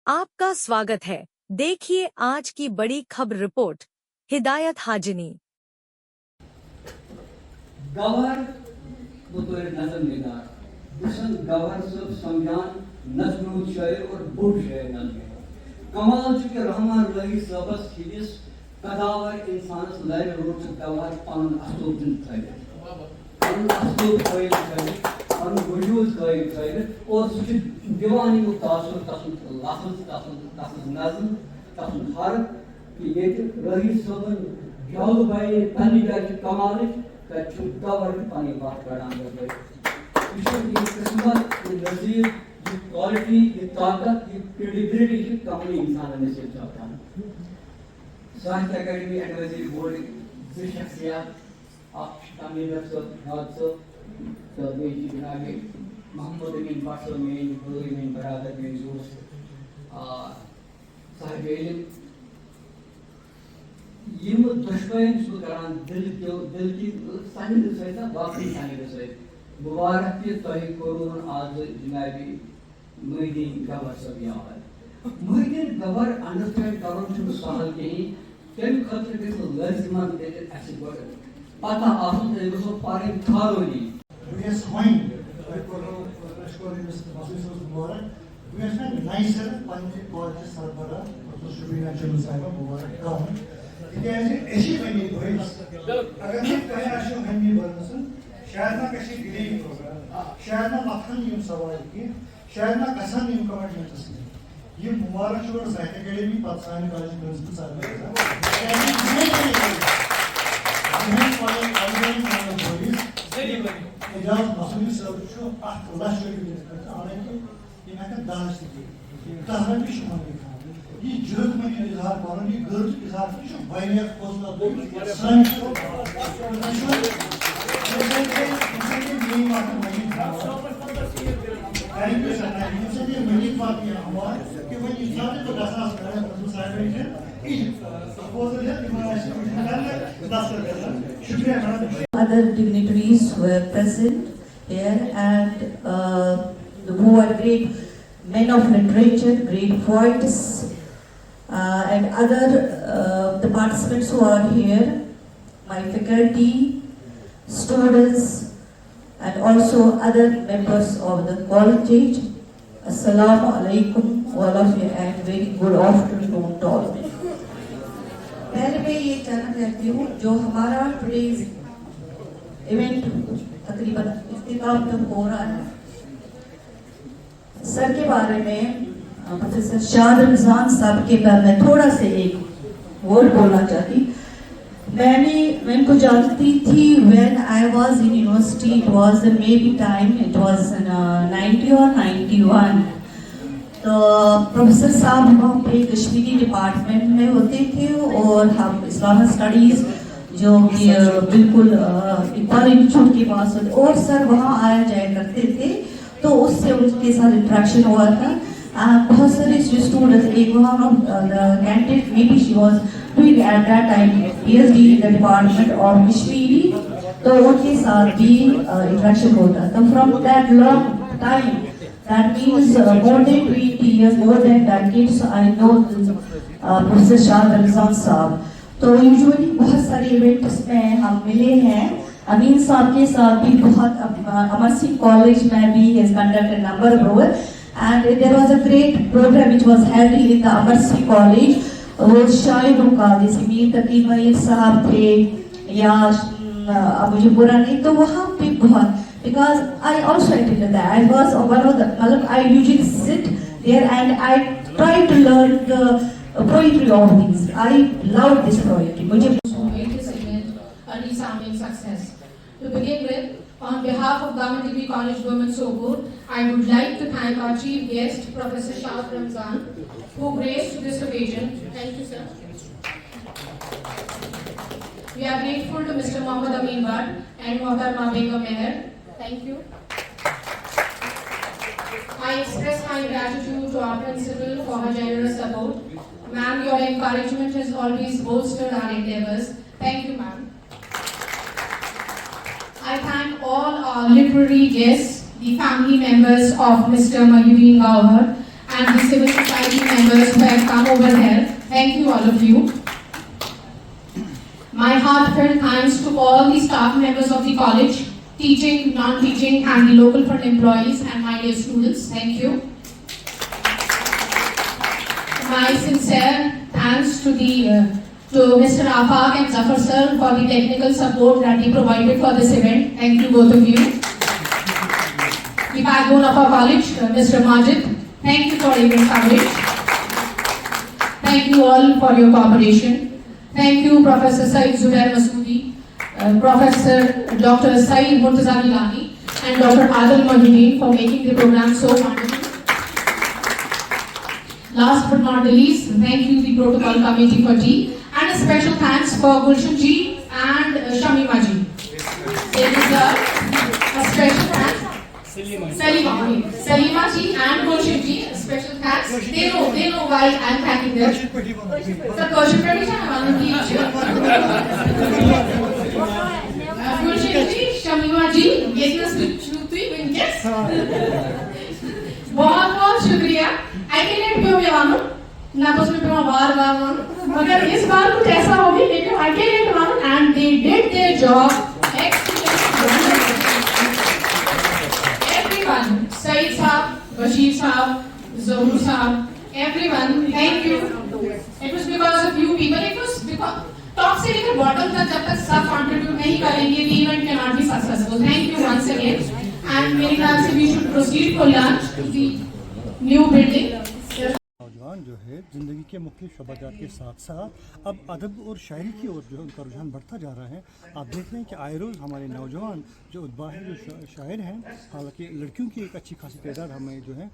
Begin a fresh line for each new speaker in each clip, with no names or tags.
आपका स्वागत है। देखिए आज की बड़ी खबर रिपोर्ट। हिदायत हाजिनी।
गवर बतौर नज़म निगार दुश्मन गवर सब समझान नज़म शायर और बुढ़ शायर नज़म कमाल के रहमान रही सबस हिदिस कदावर इंसानस लर रोच गवर पन असलूब दिन थैले पन असलूब कोई थैले पन वजूद कोई थैले और सुच दीवानी को तासुर तसन लफ्ज़ तसन नज़म तसन हरफ कि ये रही सबन जाल भाई पन्नी का कमाल का गवर की पानी बात करांगे भाई ये किस्मत ये नज़ीर ये क्वालिटी ये ताकत ये क्रेडिबिलिटी की कमी इंसान में से चाहता है साहित्य अकादमी एडवाइजरी बोर्ड से शख्सियत आप तामीर अफसर तो बेची बिनागे मोहम्मद अमीन बादशाह में बुजुर्ग में बरादर में दोस्त साहिब इल्म यम दुश्मन सु करान दिल की सानी सहित बाकी सानी सहित मुबारक के तोही कोरोन आज जनाबी मुहिदीन गवर सब यहाँ मुहिदीन गवर अंडरस्टैंड करन छु सहल के तेम खतर के लाजिमान दे ऐसे बोल पता आसन ते गो पारे thoroughly
Yes, fine. I call him Mr. Masud Mubarak. We are not nicer, Panjim College Sarbara, Dr. Shubina Chalusaiba Mubarak Khan. It is ऐसी बनी भैंस अगर मैं कहीं ऐसी बनी बरनसन शायद ना किसी गिरे ही होगा शायद ना मक्खन यूं सवाल की शायद ना कसन यूं कमेंट में तस्वीर ये मुबारक शुगर साहित्य अकेडमी पाकिस्तानी कॉलेज प्रिंसिपल साहब एजाज मसूदी साहब जो आठ लाख रुपए करता आने के ये मैं का दान से ताहर भी शुमार ये जरूरत में इजहार करो ये गर्व इजहार की वायरिया कोसला दो सन
Other dignitaries were present here and who are great men of literature, great poets, and other the participants who are here, my faculty, students, and also other members of the college. Assalamu alaikum all of you and very good afternoon to all. पहले मैं ये कहना चाहती हूँ जो हमारा today's event तकरीबन इख्तिताम तक हो रहा है सर के बारे में प्रोफेसर शाद रमजान साहब के बारे में थोड़ा से एक वर्ड बोलना चाहती मैं इनको जानती थी when I was in university it was maybe time it was 90 or 91 तो प्रोफेसर साहब वहाँ पे कश्मीरी डिपार्टमेंट में होते थे और हम इस्लामिक स्टडीज़ जो कि बिल्कुल इक्वल इंस्टीट्यूट के पास होते और सर वहाँ आया जाया करते थे तो उससे उनके साथ इंट्रैक्शन हुआ था बहुत सारे स्टूडेंट्स एक वहाँ candidate may be she was doing at that time PhD in the department of Kashmiri तो उनके साथ भी इंट्रैक्शन होता था from that long time that means more than 20 years more than decades I know Professor Shad Ramzan साहब तो usually बहुत सारे इवेंट्स में हम मिले हैं अमीन साहब के साथ भी बहुत अमर सिंह कॉलेज में भी has conducted number of programs and there was a great program which was held in the Amar Singh College वो शायरों का जैसे मीर तकी मईर साहब थे या अब मुझे बुरा नहीं तो वहाँ पे बहुत because I also attended that I was one of the I usually sit there and I try to learn the poetry of these I love this poetry मुझे
made this event a resounding success. To begin with, on behalf of Government Degree College Women Sopur, I would like to thank our chief guest, Professor Shad Ramzan, who graced this occasion. Thank you, sir. We are grateful to Mr. Mohammad Amin Bhatt and Mohtarma Begum Meher. Thank you. I express my gratitude to our principal for her generous support. Ma'am, your encouragement has always bolstered our endeavors. Thank you, ma'am. I thank all our literary guests, the family members of Mr. Mahideen Gauhar, and the civil society members who have come over here. Thank you, all of you. My heartfelt thanks to all the staff members of the college, teaching, non-teaching, and the local fund employees, and my dear students. Thank you. My sincere thanks to Mr. Afaq and Zafar sir for the technical support that he provided for this event. Thank you, both of you. The backbone of our college, Mr. Majid. Thank you for event coverage. Thank you all for your cooperation. Thank you, Professor Saeed Zubair Masoodi, Professor Dr. Saeed Murtaza Gilani, and Dr. Adil Mohideen for making the program so wonderful. Last but not the least, thank you the protocol committee for tea, and a special thanks for Gulshan ji and Shamima ji. They deserve a special thanks. Salima ji and Gulshan ji, a special thanks. They know why I am thanking them. The Gulshan tradition I want to teach. Gulshan ji, Shamima ji, ये तो विंकेस. बहुत शुक्रिया. I cannot pay me वालों, ना कुछ में पा बार मगर इस बार कुछ ऐसा हो गया लेकिन I cannot वालों and they did their job excellently. Everyone, Saeed साहब, Bashir साहब, Zohar साहब, everyone, thank you. It was because of you people. It was because top से लेकर bottom तक जब तक सब contribute नहीं करेंगे, the event cannot be successful. Thank you once again. And मेरे ख्याल से we should proceed for lunch to the new building.
नौजवान जो है ज़िंदगी के मुख्तलिफ शोबाजात के साथ साथ अब अदब और शायरी की ओर जो है उनका रुझान बढ़ता जा रहा है. आप देख रहे हैं कि आए रोज़ हमारे नौजवान जो उद्बा है, जो शायर हैं, हालांकि लड़कियों की एक अच्छी खासी तादाद हमें जो है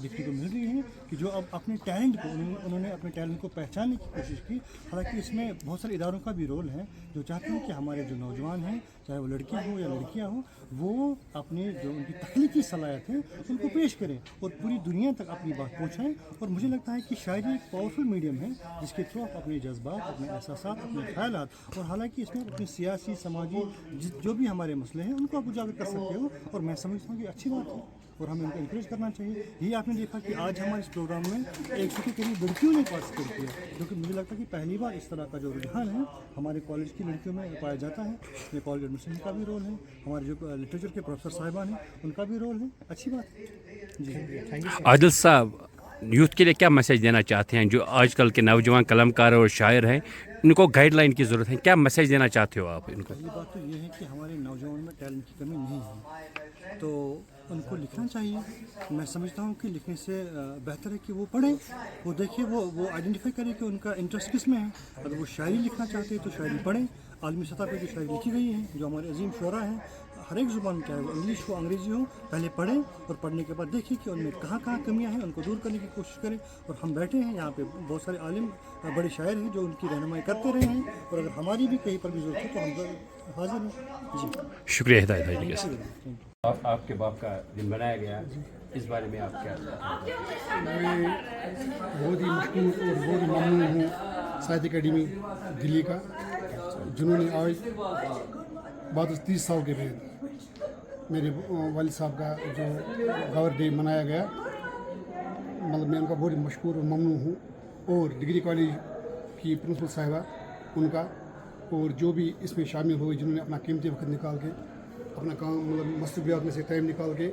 देखने को मिल रही है कि जो अब अपने टैलेंट को उन्होंने अपने टैलेंट को पहचानने की कोशिश की. हालांकि इसमें बहुत सारे इदारों का भी रोल है जो चाहते हैं कि हमारे जो नौजवान हैं, चाहे वो लड़कियाँ हो या लड़कियाँ हो, वो अपने जो उनकी तख्लीकी सलाहियत है उनको पेश करें और पूरी दुनिया तक अपनी बात पहुँचाएँ. और मुझे लगता है कि शायरी एक पावरफुल मीडियम है जिसके थ्रू आप अपने जज्बात, अपने एहसासात, अपने ख्यालात और हालांकि इसमें अपनी सियासी, समाजी जो भी हमारे मसले हैं उनको आप उजागर कर सकते हो. और मैं समझता हूँ कि अच्छी बात है और हमें इनको इंकरेज करना चाहिए. यही आपने देखा कि आज हमारे इस प्रोग्राम में 100 के करीब लड़कियों ने पार्टिसिपेट किया, क्योंकि मुझे लगता है कि पहली बार इस तरह का जो रुझान है हमारे कॉलेज की लड़कियों में पाया जाता है. इसमें कॉलेज एडमिशन का भी रोल है, हमारे जो लिटरेचर के प्रोफेसर साहिबान हैं उनका भी रोल है. अच्छी बात है जी. Thank you.
आदिल साहब, यूथ के लिए क्या मैसेज देना चाहते हैं? जो आजकल के नौजवान कलमकार और शायर हैं, इनको गाइडलाइन की ज़रूरत है. क्या मैसेज देना चाहते हो आप इनको?
पहली बात तो ये है कि हमारे नौजवानों में टैलेंट की कमी नहीं है, तो उनको लिखना चाहिए. मैं समझता हूँ कि लिखने से बेहतर है कि वो पढ़ें, वो देखें, वो आइडेंटिफाई करें कि उनका इंटरेस्ट किस में है. अगर वो शायरी लिखना चाहते हैं तो शायरी पढ़ें. आलमी सतह पर जो शायरी लिखी गई है, जो हमारे अजीम शुरा हैं, हर एक ज़ुबान में, चाहे वो इंग्लिश हो, अंग्रेज़ी हो, पहले पढ़ें और पढ़ने के बाद देखें कि उनमें कहाँ कमियाँ हैं, उनको दूर करने की कोशिश करें. और हम बैठे हैं यहाँ पे, बहुत सारे आलिम, बड़े शायर हैं जो उनकी रहनुमाई करते रहे हैं, और अगर हमारी भी कहीं पर भी ज़रूरत है तो हम हाजिर हैं जी.
शुक्रिया हिदायत भाई जी.
आपके बाप का दिन बनाया गया, इस बारे में आप क्या?
मैं बहुत ही मशहूर और बहुत ही ममनून हूँ साहित्य अकेडमी दिल्ली का, जिन्होंने आज बाद 30 साल के बाद मेरे वालिद साहब का जो गवर डे मनाया गया. मतलब मैं उनका बहुत ही मशहूर और ममनून हूँ. और डिग्री कॉलेज की प्रिंसिपल साहिबा उनका, और जो भी इसमें शामिल हुए, जिन्होंने अपना कीमती वक्त निकाल के, अपना काम मतलब मसरूफियात में से टाइम निकाल के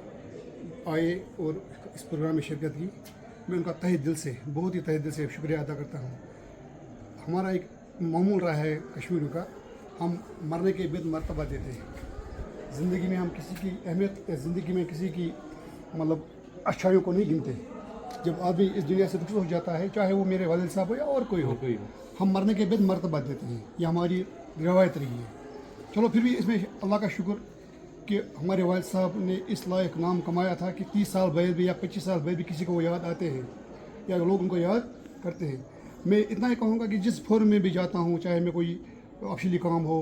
आए और इस प्रोग्राम में शिरकत की, मैं उनका तहे दिल से, बहुत ही तहे दिल से शुक्रिया अदा करता हूँ. हमारा एक मामूल रहा है कश्मीर का, हम मरने के बाद मर्तबा देते हैं. ज़िंदगी में हम किसी की अहमियत, ज़िंदगी में किसी की मतलब अच्छाइयों को नहीं गिनते. जब आदमी इस दुनिया से रुखसत हो जाता है, चाहे वो मेरे वालिद साहब हो या और कोई हो, हम मरने के बाद मर्तबा देते हैं. ये हमारी रवायत रही है. चलो फिर भी इसमें अल्लाह का शुक्र कि हमारे वालिद साहब ने इस लायक नाम कमाया था कि 30 साल बाद भी या 25 साल बाद भी किसी को वो याद आते हैं या लोग उनको याद करते हैं. मैं इतना ही कहूँगा कि जिस फोरम में भी जाता हूँ, चाहे मैं कोई ऑफिशियली काम हो,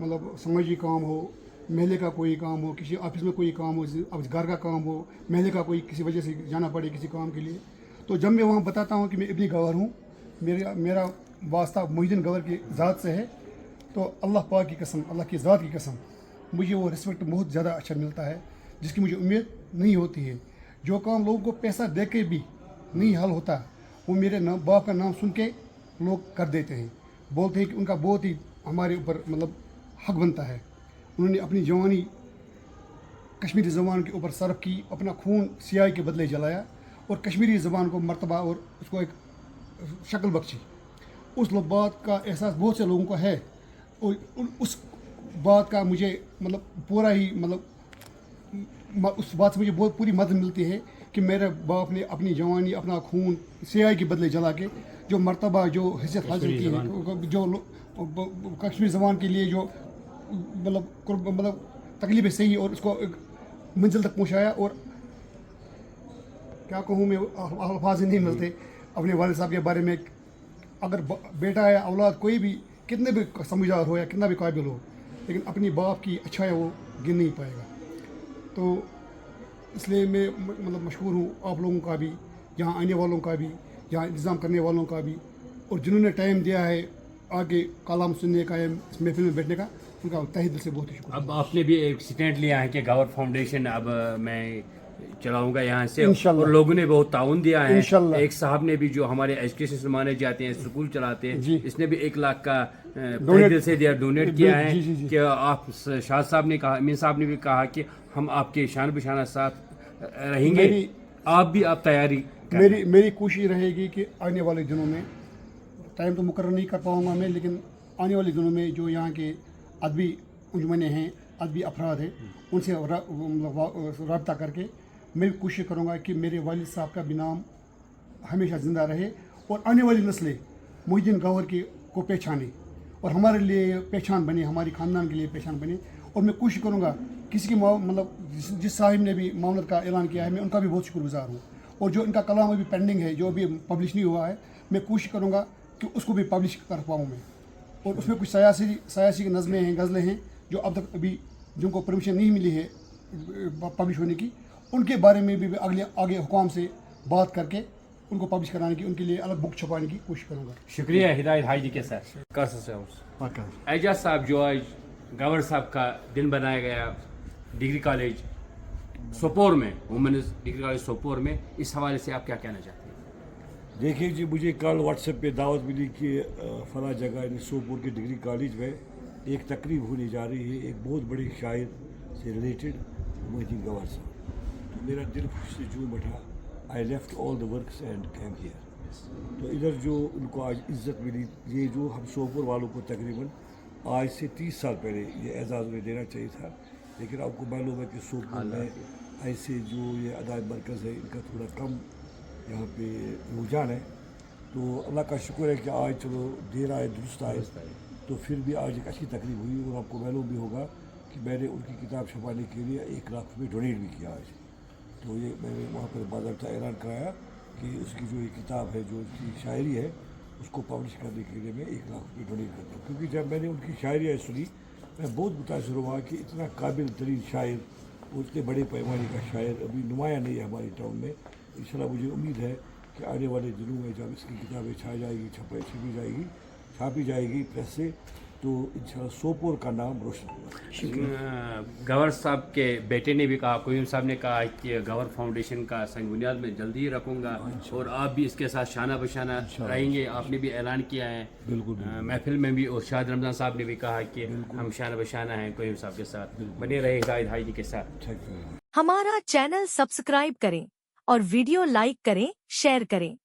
मतलब समाजी काम हो, महल्ले का कोई काम हो, किसी ऑफिस में कोई काम हो, अब घर का काम हो, महल्ले का कोई किसी वजह से जाना पड़े किसी काम के लिए, तो जब मैं वहाँ बताता हूँ कि मैं इब्नी गवर हूँ, मेरा वास्ता मोहिद्दीन गवर की ज़ात से है, तो अल्लाह पाक की कसम, अल्लाह की ज़ात की कसम, मुझे वो रिस्पेक्ट बहुत ज़्यादा अच्छा मिलता है जिसकी मुझे उम्मीद नहीं होती है. जो काम लोगों को पैसा दे के भी नहीं हल होता, वो मेरे बाप का नाम सुन के लोग कर देते हैं, बोलते हैं कि उनका बहुत ही हमारे ऊपर मतलब हक बनता है। उन्होंने अपनी जवानी कश्मीरी ज़बान के ऊपर सर्फ की, अपना खून सियाही के बदले जलाया और कश्मीरी ज़बान को मर्तबा और उसको एक शक्ल बख्शी। उस बात का एहसास बहुत से लोगों को है और उस बात का मुझे मतलब पूरा ही मतलब उस बात से मुझे बहुत पूरी मदद मिलती है कि मेरे बाप ने अपनी जवानी, अपना खून सियाही के बदले जला के जो मर्तबा, जो हैसियत हासिल की है, जो कश्मीरी ज़बान के लिए जो मतलब तकलीफ़ें सही और उसको एक मंजिल तक पहुँचाया। और क्या कहूँ मैं, अल्फाज नहीं मिलते अपने वालिद साहब के बारे में। अगर बेटा या औलाद कोई भी कितने भी समझदार हो या कितना भी काबिल हो, लेकिन अपनी बाप की अच्छाई वो गिन नहीं पाएगा। तो इसलिए मैं मतलब मशहूर हूँ आप लोगों का भी, यहाँ आने वालों का भी, यहाँ इंतज़ाम करने वालों का भी, और जिन्होंने टाइम दिया है आगे कलाम सुनने का या इस महफिल में बैठने का, उनका तहे दिल से बहुत ही शुक्रिया।
अब आपने भी एक स्टैंड लिया है कि गवर फाउंडेशन अब मैं चलाऊंगा यहाँ से, और लोगों ने बहुत ताउन दिया है। एक साहब ने भी जो हमारे एजुकेशन से माने जाते हैं, स्कूल चलाते हैं, इसने भी 1 लाख का दिल से दिया, डोनेट किया है। कि आप शाह साहब ने कहा, अमीन साहब ने भी कहा कि हम आपके शान बशाना साथ रहेंगे। आप भी आप तैयारी
मेरी कोशिश रहेगी कि आने वाले दिनों में, टाइम तो मुकर्रर नहीं कर पाऊँगा मैं, लेकिन आने वाले दिनों में जो यहाँ के अदबी अंजुमनें हैं, अदबी अफराद हैं, उनसे रब्ता करके मैं भी कोशिश करूँगा कि मेरे वालिद साहब का भी नाम हमेशा ज़िंदा रहे और आने वाली नस्लें मुहिद्दीन गौहर को पहचाने और हमारे लिए पहचान बने, हमारी ख़ानदान के लिए पहचान बने। और मैं कोशिश करूँगा किसी की मतलब जिस साहिब ने भी मामलत का ऐलान किया है, मैं उनका भी बहुत शुक्रगुजार हूँ। और जो इनका कलाम अभी पेंडिंग है, जो अभी पब्लिश नहीं हुआ है, मैं कोशिश करूँगा कि उसको भी पब्लिश कर पाऊँ मैं। और उसमें कुछ सयासी नज़में हैं, गज़लें हैं, जो अब तक अभी जिनको परमिशन नहीं मिली है पब्लिश होने की, उनके बारे में भी आगे हुकाम से बात करके उनको पब्लिश कराने की, उनके लिए अलग बुक छपाने की कोशिश करूँगा।
शुक्रिया हिदायत हाजी के साथ। एजाज साहब, जो आज गवर साहब का दिन बनाया गया डिग्री कॉलेज सोपोर में, वुमेन्स डिग्री कॉलेज सोपोर में, इस हवाले से आप क्या कहना चाहते हैं?
देखिए जी, मुझे कल व्हाट्सएप पे दावत मिली कि फला जगह यानी सोपोर के डिग्री कॉलेज में एक तकरीब होने जा रही है एक बहुत बड़े शायर से रिलेटेड, मोहिद्दीन गवर साहब। तो मेरा दिल खुश से झूम उठा। I left all the works and came here. तो इधर जो उनको आज इज़्ज़त मिली, ये जो हम सोपोर वालों को तकरीबन आज से 30 साल पहले ये एजाज़ उन्हें देना चाहिए था, लेकिन आपको मालूम है कि सोपोर में ऐसे जो ये अदायब मरकज़ है, इनका थोड़ा कम यहाँ पे रुझान है। तो अल्लाह का शुक्र है कि आज चलो देर आए दुरुस्त आए, तो फिर भी आज एक अच्छी तकरीब हुई। और आपको मालूम भी होगा कि मैंने उनकी किताब छपाने के लिए 1 लाख रुपये डोनेट भी किया आज। तो ये मैंने वहाँ पर बाज़ाब्ता ऐलान कराया कि उसकी जो ये किताब है, जो उसकी शायरी है, उसको पब्लिश करने के लिए मैं 1 लाख रुपये डोनेट करता हूँ। क्योंकि जब मैंने उनकी शायरी सुनी, मैं बहुत मुतासर हुआ कि इतना काबिल तरीन शायर, उतने बड़े पैमाने का शायर अभी नुमाया नहीं है हमारे टाउन में। इंशाल्लाह मुझे उम्मीद है कि आने वाले दिनों में जब इसकी किताबें छापी जाएगी प्रेस से, तो इंशाल्लाह सोपोर का नाम रोशन होगा।
गवर साहब के बेटे ने भी कहा, कोयम साहब ने कहा कि गवर फाउंडेशन का संग बुनियाद में जल्दी ही रखूँगा और आप भी इसके साथ शाना बशाना रहेंगे। आपने भी ऐलान किया है
बिल्कुल
महफिल में भी, और शाद रमज़ान साहब ने भी कहा कि हम शाना बशाना हैं कोयम साहब के साथ। बने रहे हिदायत हाजी के साथ।
हमारा चैनल सब्सक्राइब करें और वीडियो लाइक करें, शेयर करें।